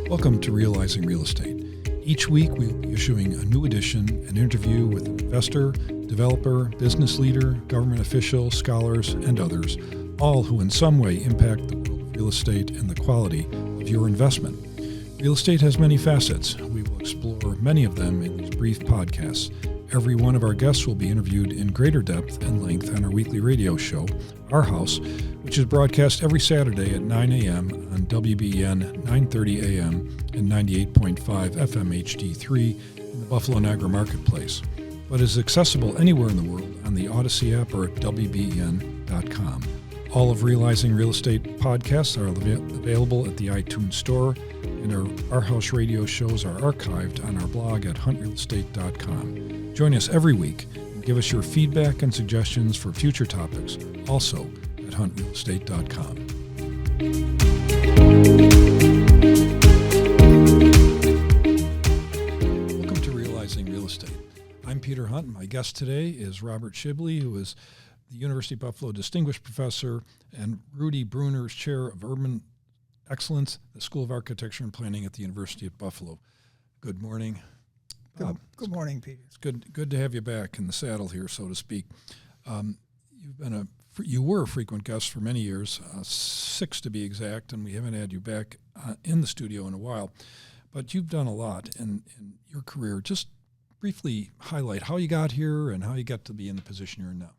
Welcome to Realizing Real Estate. Each week we will be issuing a new edition, an interview with an investor, developer, business leader, government official, scholars, and others, all who in some way impact the world of real estate and the quality of your investment. Real estate has many facets. We will explore many of them in these brief podcasts. Every one of our guests will be interviewed in greater depth and length on our weekly radio show, Our House, which is broadcast every Saturday at 9 a.m. on WBN 930 a.m. and 98.5 FM HD3 in the Buffalo Niagara Marketplace, but is accessible anywhere in the world on the Odyssey app or at WBN.com. All of Realizing Real Estate podcasts are available at the iTunes Store, and our House radio shows are archived on our blog at huntrealestate.com. Join us every week and give us your feedback and suggestions for future topics, also at huntrealestate.com. Welcome to Realizing Real Estate. I'm Peter Hunt, and my guest today is Robert Shibley, who is the University of Buffalo Distinguished Professor and Rudy Bruner's Chair of Urban Excellence, the School of Architecture and Planning at the University of Buffalo. Good morning. Good morning, Peter. It's good to have you back in the saddle here, so to speak. You were a frequent guest for many years, 6 to be exact, and we haven't had you back in the studio in a while. But you've done a lot in your career. Just briefly highlight how you got here and how you got to be in the position you're in now.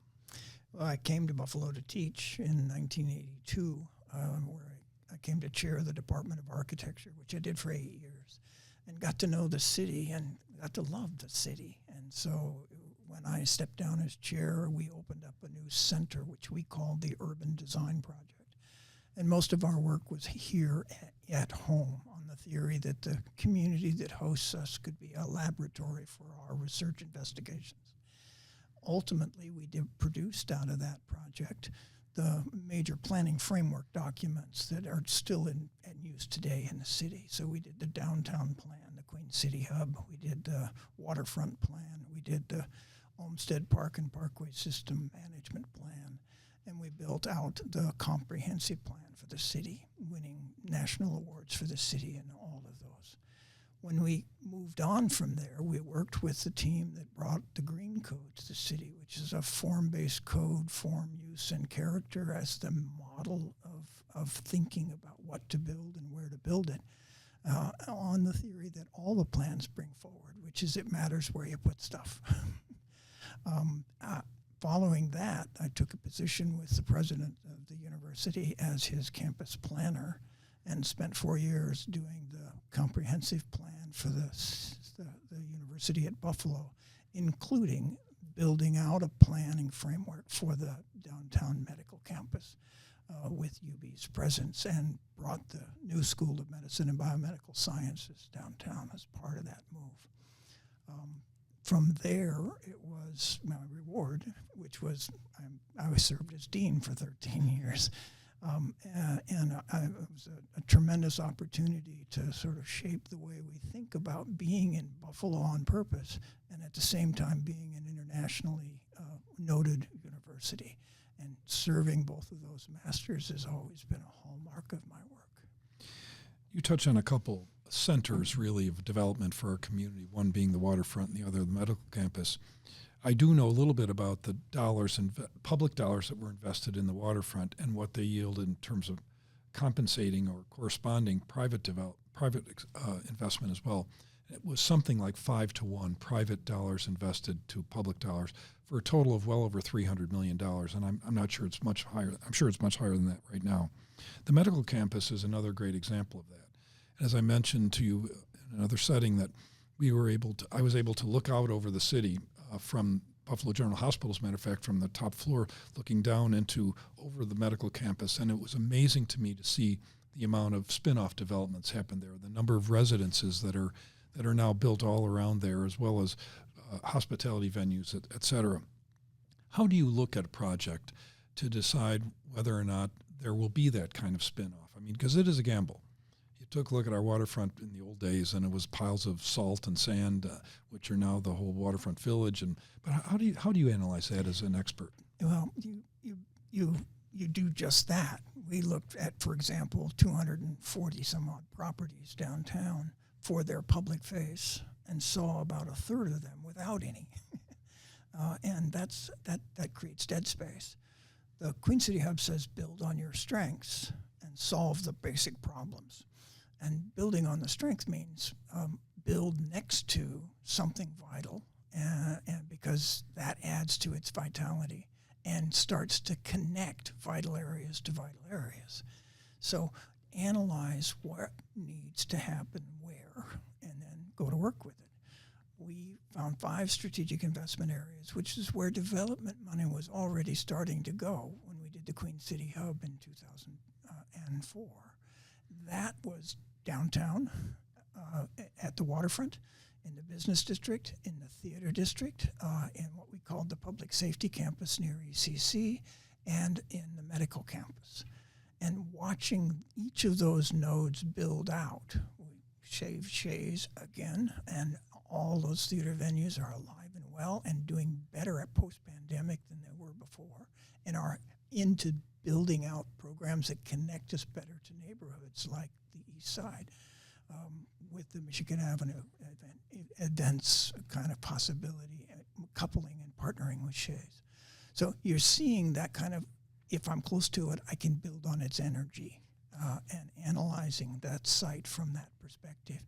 Well, I came to Buffalo to teach in 1982, where I came to chair the Department of Architecture, which I did for 8 years, and got to know the city and got to love the city. And so when I stepped down as chair, we opened up a new center, which we called the Urban Design Project. And most of our work was here at home, on the theory that the community that hosts us could be a laboratory for our research investigations. Ultimately, we produced out of that project the major planning framework documents that are still in use today in the city. So we did the downtown plan, the Queen City Hub, we did the waterfront plan, we did the Olmsted Park and Parkway System Management Plan, and we built out the comprehensive plan for the city, winning national awards for the city and all of those. When we moved on from there, we worked with the team that brought the Green Code to the city, which is a form-based code, form, use, and character as the model of thinking about what to build and where to build it, on the theory that all the plans bring forward, which is it matters where you put stuff. Following that, I took a position with the president of the university as his campus planner and spent 4 years doing the comprehensive plan for the university at Buffalo, including building out a planning framework for the downtown medical campus with UB's presence, and brought the new School of Medicine and Biomedical Sciences downtown as part of that move. From there, it was my reward, which was I served as dean for 13 years. It was a tremendous opportunity to sort of shape the way we think about being in Buffalo on purpose, and at the same time being an internationally noted university. And serving both of those masters has always been a hallmark of my work. You touch on a couple centers, really, of development for our community, one being the waterfront and the other the medical campus. I do know a little bit about the public dollars that were invested in the waterfront and what they yield in terms of compensating or corresponding private investment as well. It was something like 5-to-1 private dollars invested to public dollars for a total of well over $300 million. And I'm not sure it's much higher. I'm sure it's much higher than that right now. The medical campus is another great example of that. As I mentioned to you in another setting, that I was able to look out over the city from Buffalo General Hospital, as a matter of fact, from the top floor, looking down over the medical campus. And it was amazing to me to see the amount of spin-off developments happen there, the number of residences that are now built all around there, as well as hospitality venues, et cetera. How do you look at a project to decide whether or not there will be that kind of spin-off? I mean, because it is a gamble. Took a look at our waterfront in the old days, and it was piles of salt and sand, which are now the whole waterfront village. But how do you analyze that as an expert? Well, you you do just that. We looked at, for example, 240 some odd properties downtown for their public face and saw about a third of them without any. And that creates dead space. The Queen City Hub says build on your strengths and solve the basic problems. And building on the strength means build next to something vital, and because that adds to its vitality and starts to connect vital areas to vital areas. So analyze what needs to happen where, and then go to work with it. We found 5 strategic investment areas, which is where development money was already starting to go when we did the Queen City Hub in 2004. That was downtown, at the waterfront, in the business district, in the theater district, in what we called the public safety campus near ECC, and in the medical campus. And watching each of those nodes build out, we shaved Shays again, and all those theater venues are alive and well and doing better at post-pandemic than they were before, and are into building out programs that connect us better to neighborhoods like the East Side, with the Michigan Avenue events kind of possibility, coupling and partnering with Shays. So you're seeing that kind of, if I'm close to it, I can build on its energy, and analyzing that site from that perspective.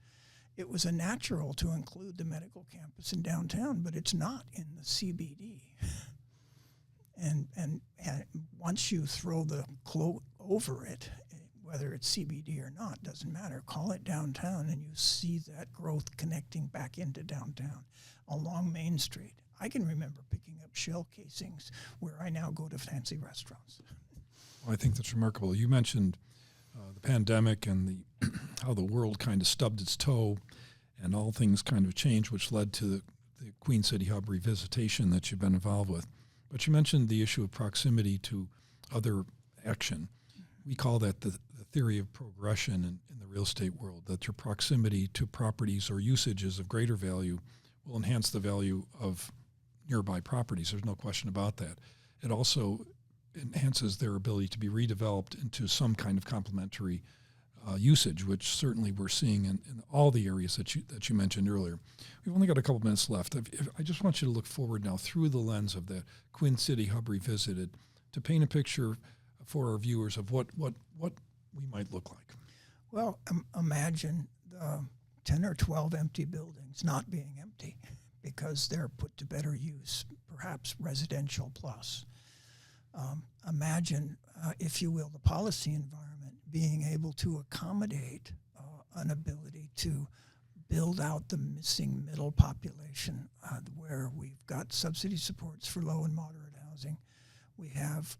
It was a natural to include the medical campus in downtown, but it's not in the CBD. And once you throw the cloak over it, whether it's CBD or not, doesn't matter. Call it downtown, and you see that growth connecting back into downtown along Main Street. I can remember picking up shell casings where I now go to fancy restaurants. Well, I think that's remarkable. You mentioned the pandemic and how the world kind of stubbed its toe and all things kind of changed, which led to the Queen City Hub revisitation that you've been involved with. But you mentioned the issue of proximity to other action. We call that the theory of progression in the real estate world, that your proximity to properties or usages of greater value will enhance the value of nearby properties. There's no question about that. It also enhances their ability to be redeveloped into some kind of complementary usage, which certainly we're seeing in all the areas that you mentioned earlier. We've only got a couple minutes left. I just want you to look forward now through the lens of the Queen City Hub Revisited to paint a picture for our viewers of what we might look like. Well, imagine the 10 or 12 empty buildings not being empty because they're put to better use, perhaps residential plus. Imagine, if you will, the policy environment being able to accommodate an ability to build out the missing middle population, where we've got subsidy supports for low and moderate housing. We have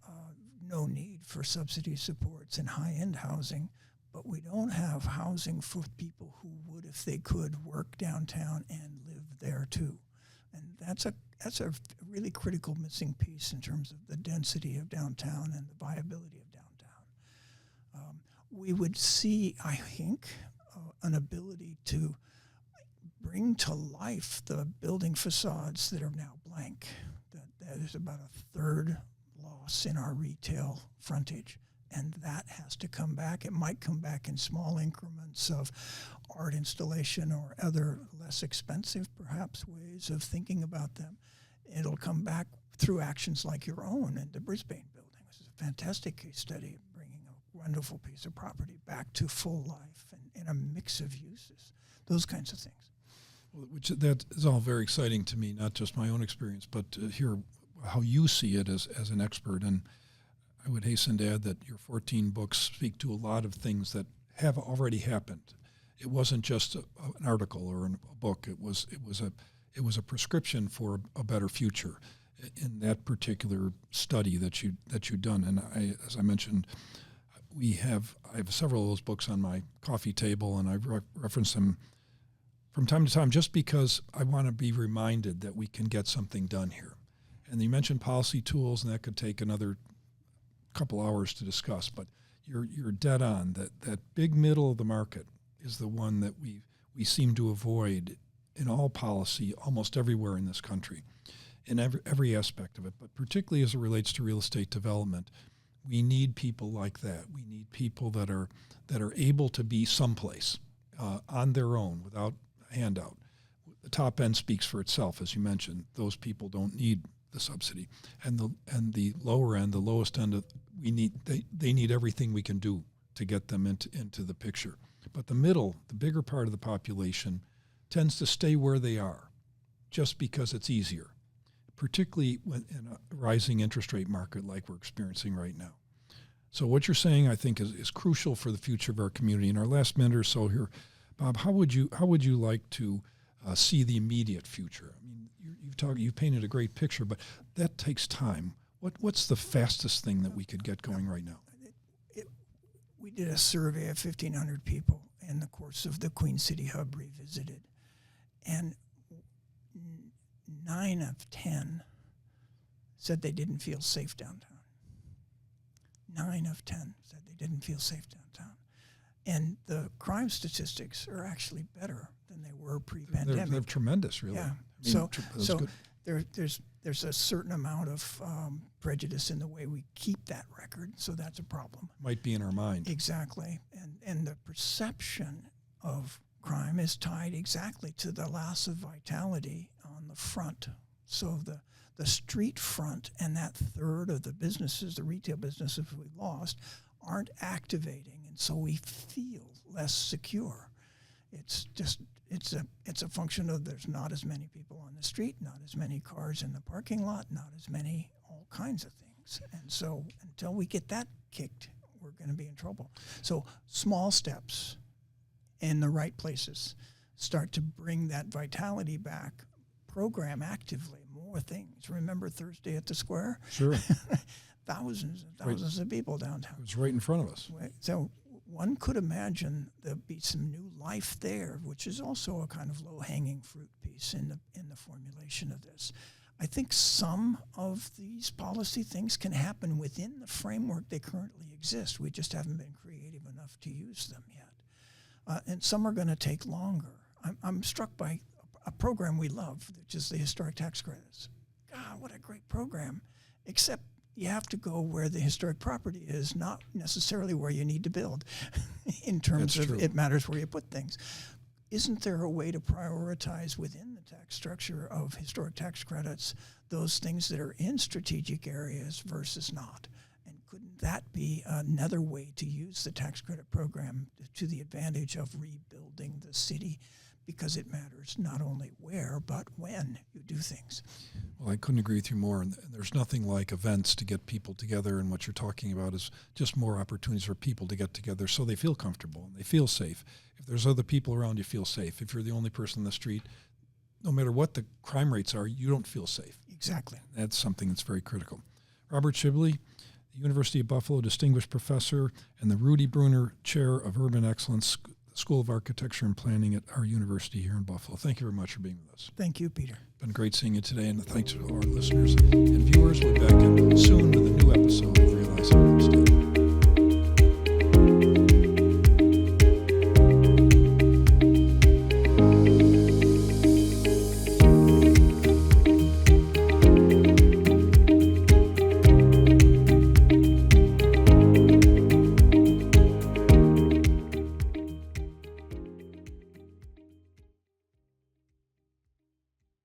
no need for subsidy supports in high-end housing, but we don't have housing for people who would, if they could, work downtown and live there too. And that's a really critical missing piece in terms of the density of downtown and the viability of downtown. We would see, I think, an ability to bring to life the building facades that are now blank. That there's about a third loss in our retail frontage, and that has to come back. It might come back in small increments of art installation or other less expensive, perhaps, ways of thinking about them. It'll come back through actions like your own in the Brisbane building. This is a fantastic case study of bringing a wonderful piece of property back to full life and in a mix of uses, those kinds of things. Well, that is all very exciting to me, not just my own experience, but to hear how you see it as an expert. And I would hasten to add that your 14 books speak to a lot of things that have already happened. It wasn't just an article or a book. It was a prescription for a better future in that particular study that you've done. And as I mentioned, I have several of those books on my coffee table, and I reference them from time to time just because I want to be reminded that we can get something done here. And you mentioned policy tools, and that could take another couple hours to discuss, but you're dead on. That big middle of the market is the one that we seem to avoid in all policy almost everywhere in this country, in every aspect of it, but particularly as it relates to real estate development. We need people like that. We need people that are able to be someplace on their own without a handout. The top end speaks for itself, as you mentioned. Those people don't need the subsidy, and the lower end, the lowest end, they need everything we can do to get them into the picture. But the middle, the bigger part of the population, tends to stay where they are, just because it's easier, particularly when in a rising interest rate market like we're experiencing right now. So what you're saying, I think, is crucial for the future of our community. In our last minute or so here, Bob, how would you like to see the immediate future? I mean, you've painted a great picture, but that takes time. What's the fastest thing that we could get going right now? We did a survey of 1,500 people in the course of the Queen City Hub Revisited, and 9 of 10 said they didn't feel safe downtown. 9 of 10 said they didn't feel safe downtown. And the crime statistics are actually better than they were pre-pandemic. They're tremendous, really. Yeah. There's a certain amount of prejudice in the way we keep that record, so that's a problem. Might be in our mind. Exactly. And the perception of crime is tied exactly to the loss of vitality on the front. So the street front and that third of the businesses, the retail businesses we lost, aren't activating, and so we feel less secure. It's a function of there's not as many people on the street, not as many cars in the parking lot, not as many all kinds of things. And so until we get that kicked, we're going to be in trouble. So small steps in the right places start to bring that vitality back. Program actively more things. Remember Thursday at the Square? Sure. Thousands and thousands of people downtown. It was right in front of us. So one could imagine there'll be some new life there, which is also a kind of low-hanging fruit piece in the formulation of this. I think some of these policy things can happen within the framework they currently exist. We just haven't been creative enough to use them yet. And some are going to take longer. I'm struck by a program we love, which is the historic tax credits. God, what a great program, except you have to go where the historic property is, not necessarily where you need to build. In terms That's of true. It matters where you put things. Isn't there a way to prioritize within the tax structure of historic tax credits those things that are in strategic areas versus not? And couldn't that be another way to use the tax credit program to the advantage of rebuilding the city? Because it matters not only where, but when you do things. Well, I couldn't agree with you more. And there's nothing like events to get people together. And what you're talking about is just more opportunities for people to get together so they feel comfortable and they feel safe. If there's other people around, you feel safe. If you're the only person in the street, no matter what the crime rates are, you don't feel safe. Exactly. That's something that's very critical. Robert Shibley, the University of Buffalo Distinguished Professor and the Rudy Bruner Chair of Urban Excellence, School of Architecture and Planning at our university here in Buffalo. Thank you very much for being with us. Thank you, Peter. Been great seeing you today, and thanks to our listeners and viewers.